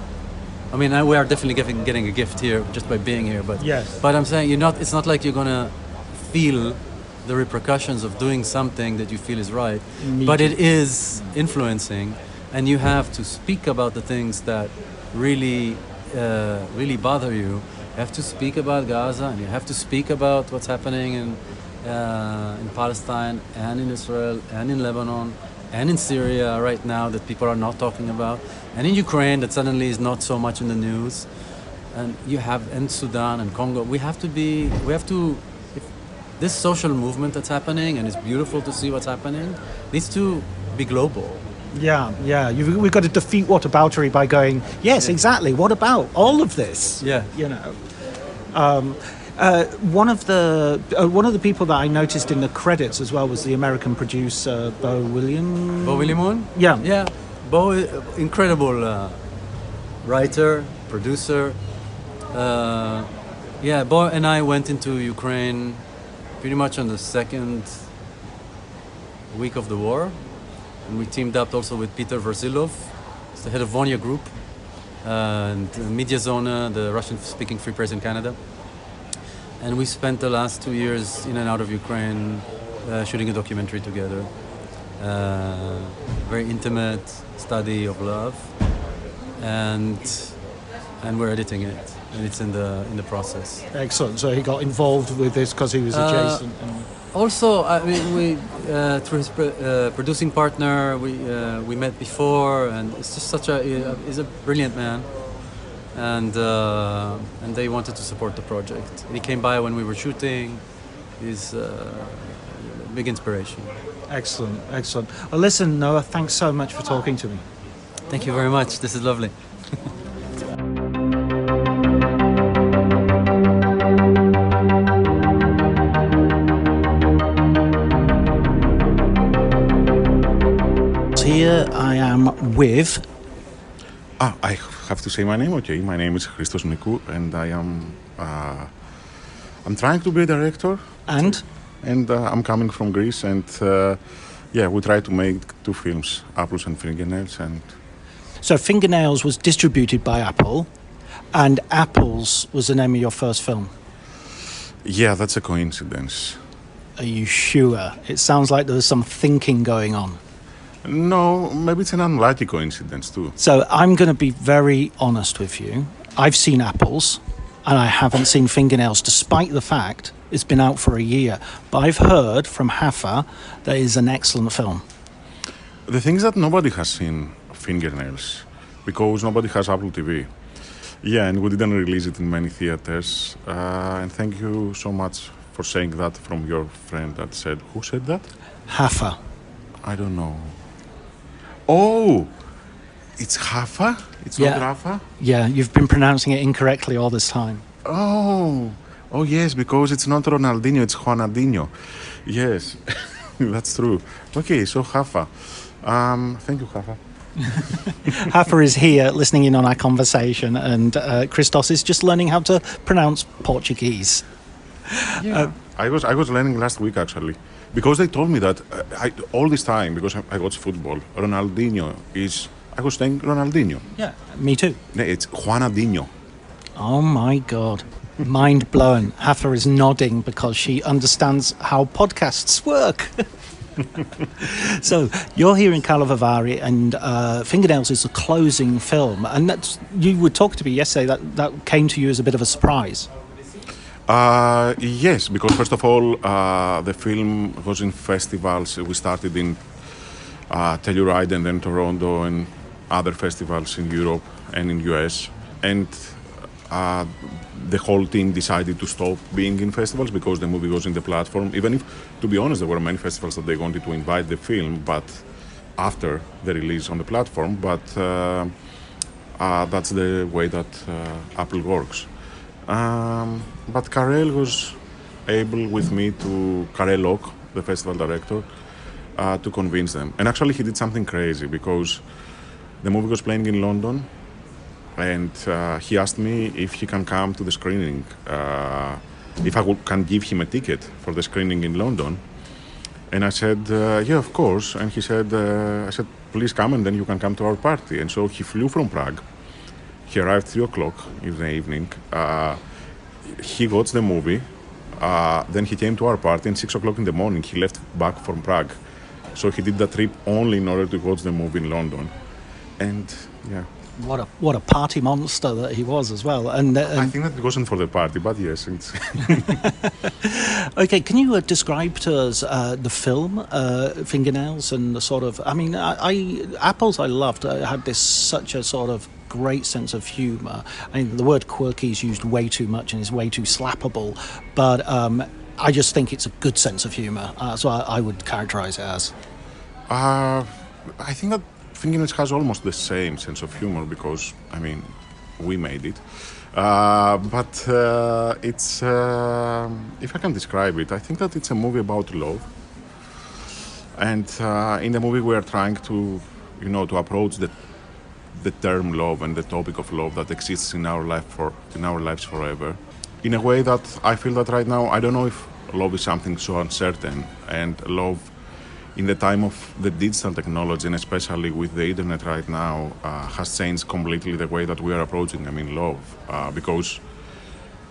I mean, we are definitely getting a gift here just by being here. But yes. But I'm saying it's not like you're going to feel the repercussions of doing something that you feel is right. But it is influencing, and you have to speak about the things that really bother you. You have to speak about Gaza, and you have to speak about what's happening in Palestine and in Israel and in Lebanon and in Syria right now that people are not talking about, and in Ukraine that suddenly is not so much in the news, and Sudan and Congo. This social movement that's happening, and it's beautiful to see what's happening, needs to be global. Yeah. We've got to defeat whataboutery by going, yes, exactly. What about all of this? Yeah. One of the people that I noticed in the credits as well was the American producer Bo Willimon. Yeah. Yeah. Bo, incredible writer, producer. Bo and I went into Ukraine pretty much on the second week of the war. And we teamed up also with Peter Versilov, he's the head of Vonya Group, and Media Zona, the Russian-speaking free press in Canada. And we spent the last 2 years in and out of Ukraine shooting a documentary together. Very intimate study of love, and we're editing it, and it's in the process. Excellent. So he got involved with this because he was adjacent. Also, I mean, we through his producing partner, we met before, and it's just he's a brilliant man, and they wanted to support the project. He came by when we were shooting. He's a big inspiration. Excellent. Well, listen, Noah, thanks so much for talking to me. Thank you very much. This is lovely. Here I am with I have to say my name, okay. My name is Christos Nikou, and I'm trying to be a director. And I'm coming from Greece, and we try to make 2 films, Apples and Fingernails. And so Fingernails was distributed by Apple, and Apples was the name of your first film. Yeah, that's a coincidence. Are you sure? It sounds like there was some thinking going on. No, maybe it's an unlucky coincidence too. So I'm going to be very honest with you. I've seen Apples, and I haven't seen Fingernails, despite the fact it's been out for a year. But I've heard from Hafa that it is an excellent film. The thing is that nobody has seen Fingernails because nobody has Apple TV. Yeah, and we didn't release it in many theaters. And thank you so much for saying that from your friend that said... Who said that? Hafa. I don't know. Oh, it's Hafa? It's not Rafa? Yeah, you've been pronouncing it incorrectly all this time. Oh yes, because it's not Ronaldinho, it's Juanadinho. Yes, that's true. Okay, so Hafa. Thank you, Hafa. Hafa is here listening in on our conversation, and Christos is just learning how to pronounce Portuguese. Yeah. I was learning last week, actually. Because they told me that all this time, because I watch football, Ronaldinho is... I was saying Ronaldinho. Yeah, me too. No, it's Juanadinho. Oh my God. Mind blown. Hafa is nodding because she understands how podcasts work. So, you're here in Karlovy Vary, and Fingernails is the closing film. And you were talking to me yesterday that came to you as a bit of a surprise. Yes, because first of all, the film was in festivals. We started in Telluride and then Toronto and other festivals in Europe and in US. And the whole team decided to stop being in festivals because the movie was in the platform. Even if, to be honest, there were many festivals that they wanted to invite the film, but after the release on the platform. But that's the way that Apple works. But Karel was able with me Karel Lok, the festival director, to convince them. And actually he did something crazy because the movie was playing in London, and he asked me if he can come to the screening, if I can give him a ticket for the screening in London. And I said, yeah, of course. And he said, I said, please come and then you can come to our party. And so he flew from Prague. He arrived 3 o'clock in the evening. He watched the movie. Then he came to our party, and 6 o'clock in the morning he left back from Prague. So he did that trip only in order to watch the movie in London. And yeah. What a party monster that he was as well. And I think that it wasn't for the party, but yes. It's Okay, can you describe to us the film, Fingernails, and the sort of... I mean, Apples I loved. I had such a sort of great sense of humour. I mean, the word quirky is used way too much and is way too slappable, but I just think it's a good sense of humour. So I would characterise it as. I think that Fingernails has almost the same sense of humor because, I mean, we made it. But it's, if I can describe it, I think that it's a movie about love. And in the movie we are trying to, to approach the term love and the topic of love that exists in our lives forever. In a way that I feel that right now, I don't know if love is something so uncertain, and love in the time of the digital technology, and especially with the internet right now, has changed completely the way that we are approaching, love. Because,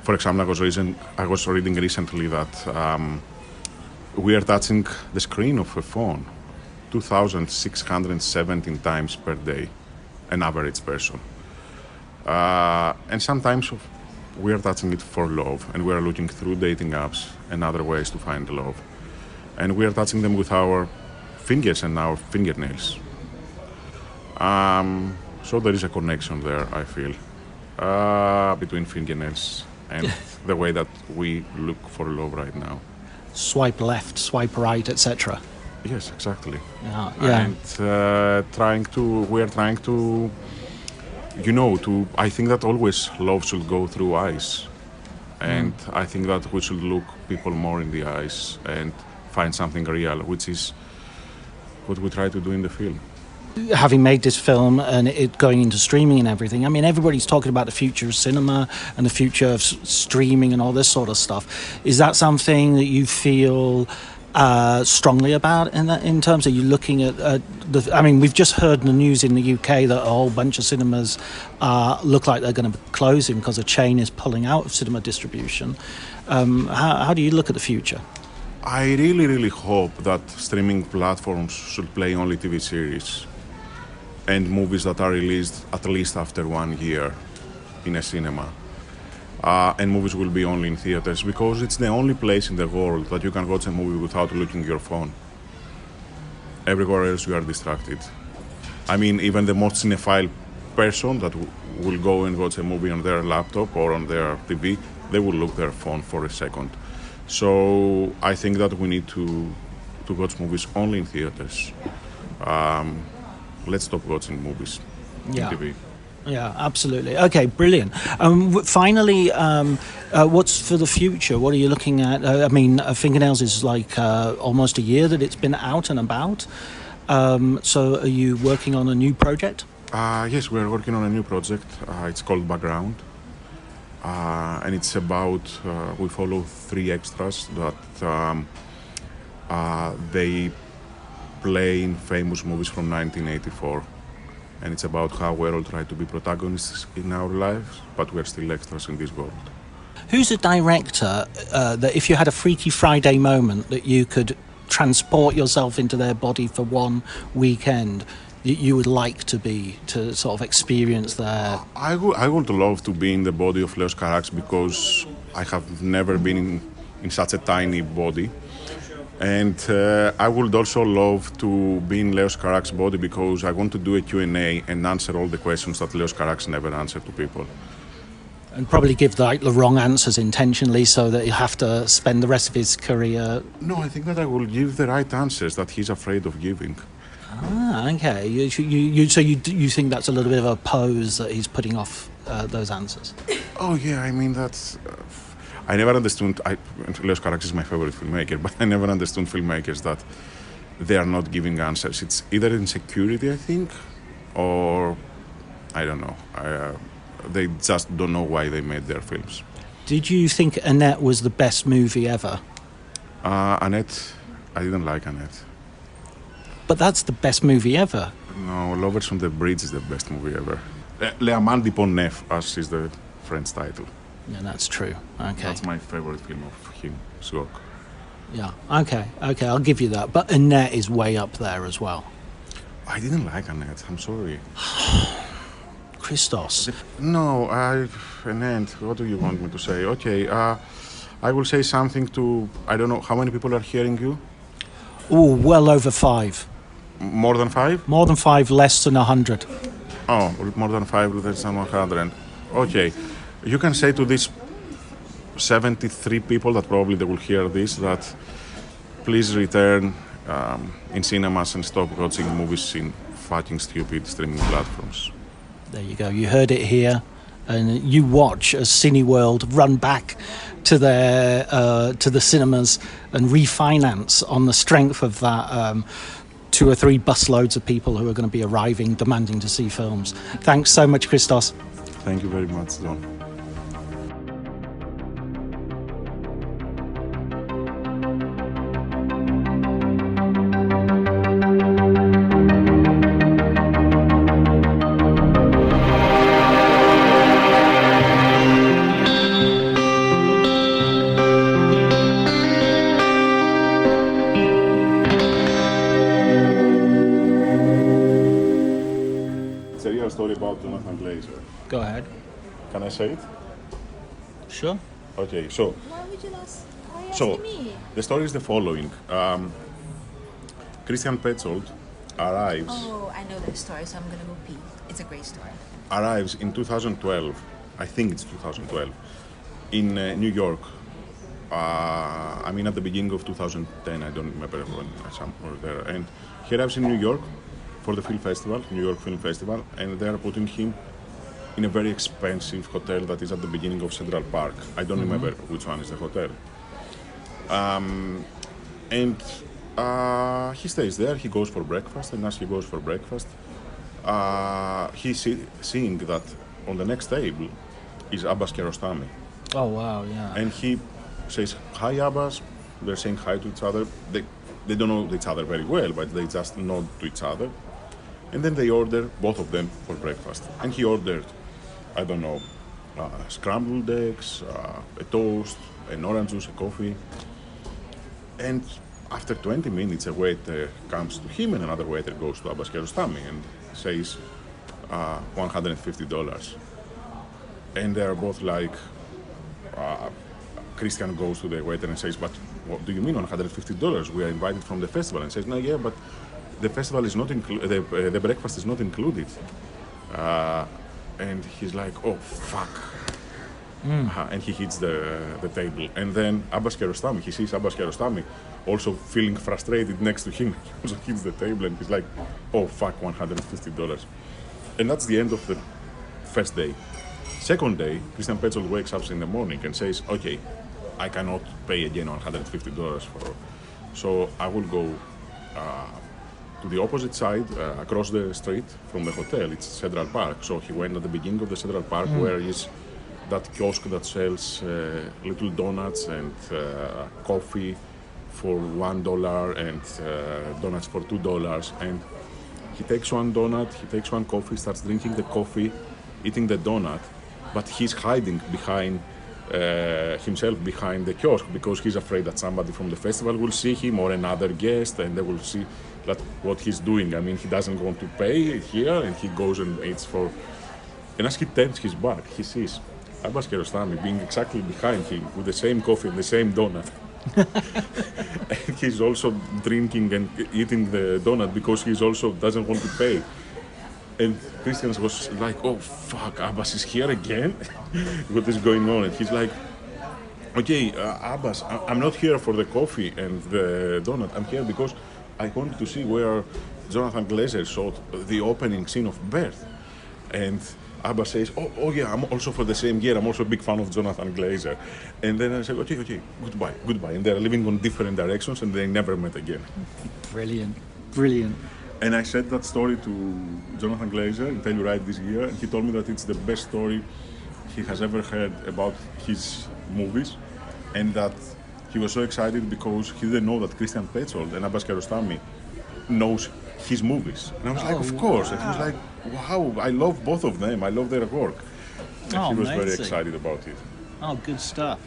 for example, I was reading recently that we are touching the screen of a phone 2,617 times per day, an average person. And sometimes we are touching it for love, and we are looking through dating apps and other ways to find love. And we are touching them with our fingers and our fingernails. So there is a connection there, I feel, between fingernails and the way that we look for love right now. Swipe left, swipe right, etc. Yes, exactly. Yeah. And we are trying to, I think that always love should go through eyes. And I think that we should look people more in the eyes and find something real, which is what we try to do in the film. having made this film and it going into streaming and everything, I mean, everybody's talking about the future of cinema and the future of streaming and all this sort of stuff. Is that something that you feel strongly about in terms of you looking at I mean, we've just heard in the news in the UK that a whole bunch of cinemas look like they're going to be closing because a chain is pulling out of cinema distribution. How do you look at the future? I really, really hope that streaming platforms should play only TV series and movies that are released at least after 1 year in a cinema. And movies will be only in theaters because it's the only place in the world that you can watch a movie without looking at your phone. Everywhere else you are distracted. I mean, even the most cinephile person that will go and watch a movie on their laptop or on their TV, they will look at their phone for a second. So I think that we need to watch movies only in theaters. Let's stop watching movies on TV. Yeah, absolutely. Okay, brilliant. Finally, what's for the future? What are you looking at? I mean, Fingernails is like almost a year that it's been out and about. So are you working on a new project? Yes, we're working on a new project. It's called Background. And it's about, we follow 3 extras that they play in famous movies from 1984. And it's about how we're all trying to be protagonists in our lives, but we're still extras in this world. Who's a director that if you had a Freaky Friday moment that you could transport yourself into their body for one weekend, you would like to sort of experience their... I would love to be in the body of Leos Carax because I have never been in such a tiny body. And I would also love to be in Leos Carax's body because I want to do a Q&A and answer all the questions that Leos Carax never answered to people. And probably give the wrong answers intentionally so that you have to spend the rest of his career... No, I think that I will give the right answers that he's afraid of giving. Ah, okay. So you think that's a little bit of a pose that he's putting off those answers? Oh, yeah, I mean, that's... I never understood, Leos Carax is my favorite filmmaker, but I never understood filmmakers that they are not giving answers. It's either insecurity, I think, or I don't know. They just don't know why they made their films. Did you think Annette was the best movie ever? Annette, I didn't like Annette. But that's the best movie ever. No, Lovers on the Bridge is the best movie ever. Le Amant du Pont Neuf, as is the French title. Yeah, that's true. Okay. That's my favorite film of him, Sgok. Yeah, okay, I'll give you that. But Annette is way up there as well. I didn't like Annette, I'm sorry. Christos. No, Annette, what do you want me to say? Okay, I will say something to, I don't know, how many people are hearing you? Oh, well over 5. More than 5? More than 5, less than 100. Oh, more than 5, less than 100. Okay. You can say to these 73 people that probably they will hear this that please return in cinemas and stop watching movies in fucking stupid streaming platforms. There you go. You heard it here, and you watch as Cineworld run back to their to the cinemas and refinance on the strength of that 2 or 3 busloads of people who are going to be arriving, demanding to see films. Thanks so much, Christos. Thank you very much, John. Story about Jonathan Glazer. Go ahead. Can I say it? Sure. Okay, so... Why would you ask me? The story is the following. Christian Petzold arrives... Oh, I know that story, so I'm going to go pee. It's a great story. Arrives in 2012, I think it's 2012, in New York. I mean, at the beginning of 2010, I don't remember when I was there. And he arrives in New York for the film festival, New York Film Festival, and they are putting him in a very expensive hotel that is at the beginning of Central Park. I don't remember which one is the hotel. And he stays there, he goes for breakfast, and as he goes for breakfast, he's seeing that on the next table is Abbas Kiarostami. Oh, wow, yeah. And he says, hi, Abbas. They're saying hi to each other. They don't know each other very well, but they just nod to each other. And then they order, both of them, for breakfast. And he ordered, I don't know, scrambled eggs, a toast, an orange juice, a coffee. And after 20 minutes, a waiter comes to him and another waiter goes to Abbas Kiarostami and says, $150. And they're both like, Christian goes to the waiter and says, but what do you mean $150? We are invited from the festival. And says, no, yeah, but the festival is not included, the breakfast is not included. And he's like, oh, fuck. And he hits the table. And then Abbas Kiarostami, he sees Abbas Kiarostami also feeling frustrated next to him. He also hits the table and he's like, oh, fuck, $150. And that's the end of the first day. Second day, Christian Petzold wakes up in the morning and says, okay, I cannot pay again $150 for, so I will go to the opposite side, across the street from the hotel. It's Central Park. So he went at the beginning of the Central Park where is that kiosk that sells little donuts and coffee for $1 and donuts for $2. And he takes one donut, he takes one coffee, starts drinking the coffee, eating the donut, but he's hiding behind himself behind the kiosk because he's afraid that somebody from the festival will see him or another guest and they will see that what he's doing. I mean, he doesn't want to pay here and he goes and eats for... And as he turns his back, he sees Abbas Kiarostami being exactly behind him with the same coffee and the same donut. And he's also drinking and eating the donut because he also doesn't want to pay. And Christian was like, oh, fuck, Abbas is here again? What is going on? And he's like, okay, Abbas, I'm not here for the coffee and the donut. I'm here because I wanted to see where Jonathan Glazer shot the opening scene of Birth. And Abbas says, oh yeah, I'm also for the same year. I'm also a big fan of Jonathan Glazer. And then I said, okay, goodbye. And they're living on different directions and they never met again. Brilliant. And I said that story to Jonathan Glazer in Telluride this year, and he told me that it's the best story he has ever heard about his movies, and that he was so excited because he didn't know that Christian Petzold and Abbas Kiarostami knows his movies. And I was like, of course. And he was like, wow, I love both of them. I love their work. And he was very excited about it. Oh, good stuff.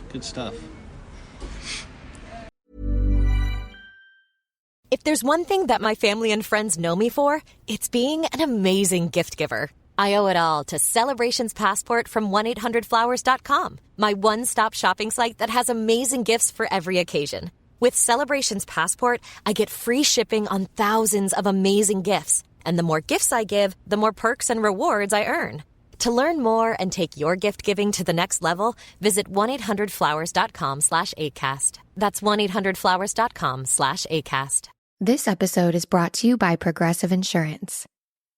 If there's one thing that my family and friends know me for, it's being an amazing gift giver. I owe it all to Celebrations Passport from 1-800-Flowers.com, my one-stop shopping site that has amazing gifts for every occasion. With Celebrations Passport, I get free shipping on thousands of amazing gifts. And the more gifts I give, the more perks and rewards I earn. To learn more and take your gift giving to the next level, visit 1-800-Flowers.com/ACAST. That's 1-800-Flowers.com/ACAST. This episode is brought to you by Progressive Insurance.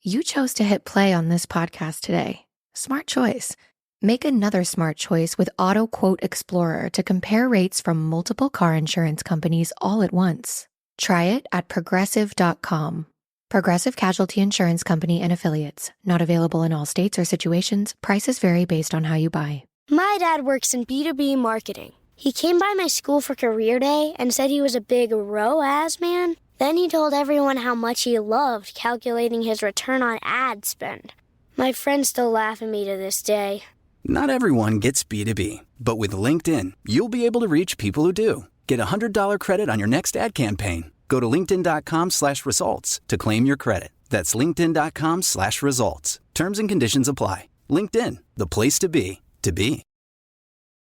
You chose to hit play on this podcast today. Smart choice. Make another smart choice with Auto Quote Explorer to compare rates from multiple car insurance companies all at once. Try it at Progressive.com. Progressive Casualty Insurance Company and Affiliates. Not available in all states or situations. Prices vary based on how you buy. My dad works in B2B marketing. He came by my school for career day and said he was a big ROAS man. Then he told everyone how much he loved calculating his return on ad spend. My friends still laugh at me to this day. Not everyone gets B2B, but with LinkedIn, you'll be able to reach people who do. Get a $100 credit on your next ad campaign. Go to linkedin.com/results to claim your credit. That's linkedin.com/results. Terms and conditions apply. LinkedIn, the place to be, to be.